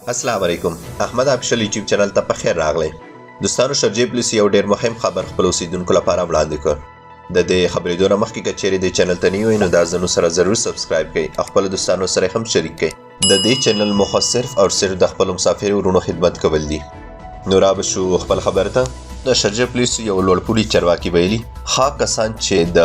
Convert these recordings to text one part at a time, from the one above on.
السلام علیکم. احمد افشل یوټیوب چینل ته په خیر راغلی. دوستانو، شارجې پولیس یو ډیر مهم خبر خپل اوسیدونکو لپاره وړاندې کړ. د دې خبرېدو نه مخکې که چیرې دې چینل ته نوي وئ نو دا ځانونه سره ضرور سبسکرایب کړئ او خپلو دوستانو سره هم شریک کړئ. د دې چینل موخه صرف او صرف د خپلو مسافرو وروڼو خدمت کول دي. نو را به شو خپل خبر ته. د شارجې پولیس یو لوړپوړي چارواکي ویلي ښه کسان چې د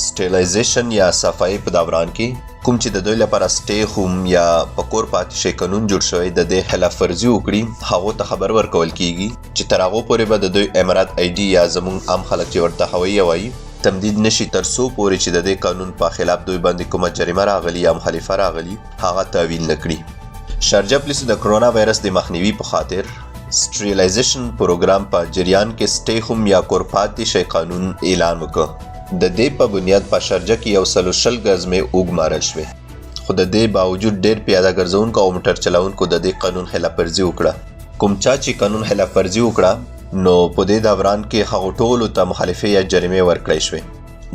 سټیلایزیشن یا صفایي په دوران کې کوم چې د دوی لپاره سټی ہوم یا په کور پاتې شي قانون جوړ شوی د دې خلاف ورزي وکړي هغو ته خبر ورکول کیږي چې تر هغو پورې به د دوی امارات آی ډي یا زموږ عام خلک چې ورته هوایي وایي تمدید نشي تر څو پورې چې د دې قانون په خلاف دوی باندې کومه جریمه راغلي یا مخالفه راغلي هغه تعویل نه کړي. شارجه پولیسو د کرونا وایرس د مخنیوي په خاطر سټریلایزیشن پروګرام په جریان کې سټی ہوم یا کور پاتې شي قانون اعلان وکړ. د دې په بنیاد په شارجه کې 120 ګزمې وګمارل شوې، خو د دې باوجود ډېر پیاده ګرځونکو او موټر چلونکو د دې قانون خلاف ورزي وکړه. کوم چا چې قانون خلاف ورزي وکړه نو په دې دوران کې هغو ټولو ته مخالفې یا جریمې ورکړی شوې.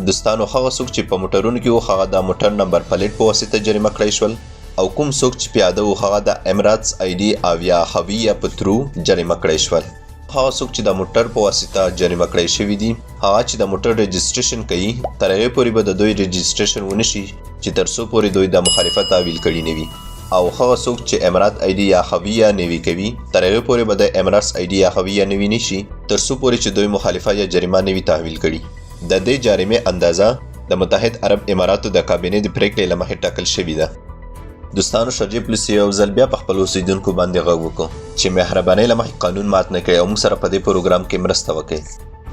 دوستانو، هغه څوک چې په موټرونو کې و هغه د موټر نمبر پلیټ په واسطه جریمه کړی شول او کوم څوک چې پیاده و هغه د اماراتس آی ډي او یا هویه په ترو جریمه کړی شول. هغه څوک چې د موټر په واسطه جریمه کړی شوي دي هغه چې د موټر رجسټریشن کوي تر هغې پورې به د دوی رجسټریشن ونه شي چې تر څو پورې دوی د مخالفت تعویل کړي نه وي، او هغه څوک چې امارات آی ډي یا هویه نوي کوي تر هغې پورې به د اماراتس آی ډي یا هویه نوي نه شي تر څو پورې چې دوی مخالفه یا جریمه نوي تحویل کړي. د دې جریمې اندازه د متحده عرب اماراتو د کابینې د پریکړې له مخې ټاکل شوې ده. دوستانو، شارجې پولیس یو ځل بیا په خپلو اوسیدونکو باندې غږ وکړو چې مهربانۍ له مخې قانون مات نه کړئ او موږ سره په دې پروګرام کې مرسته وکړئ.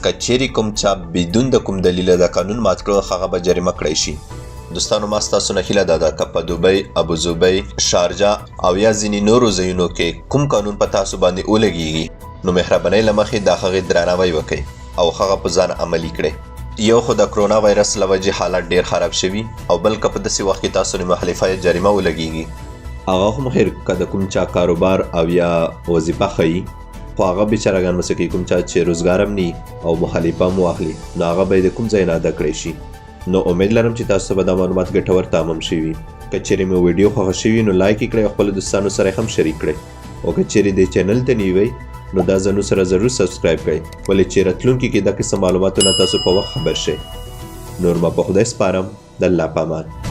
که چیرې کوم چا بدون د کوم دلیله د قانون مات کړو هغه به جریمه کړی شي. دوستانو، ما ستاسو نه هیله دا ده که په دوبۍ، ابوظبۍ، شارجه او یا ځینې نورو ځایونو کې کوم قانون په تاسو باندې ولګیږي نو مهربانۍ له مخې د هغې درناوی وکړئ او هغه په ځان عملي کړئ. یو خو د کرونا وایرس له وجې حالات ډیر خراب شوي او بل که په داسې وخت کې تاسو نه مخالفه یا جریمه ولګیږي هغه هم خیر که د کوم چا کاروبار او یا وظیفه ښیي خو هغه بیچارهګان مسه کوي کوم چا چې روزګار هم ني او مخالفه هم واخلي نو هغه به یې د کوم ځای نه ادا کړی شي. نو امید لرم چې تاسو به دا معلومات ګټور تمام شوي. که چیرې مې ویډیو خوښه شوي نو لایک یې کړئ او خپلو دوستانو سره هم شریک کړئ او که چیرې دې چینل ته نوي وئ نو دا ځانونه سره ضرور سبسکرایب کړئ ولې چې راتلونکي کې دا قسم معلوماتونه تاسو په وخت خبر شئ. نور ما په خدای سپارم. د الله په امان.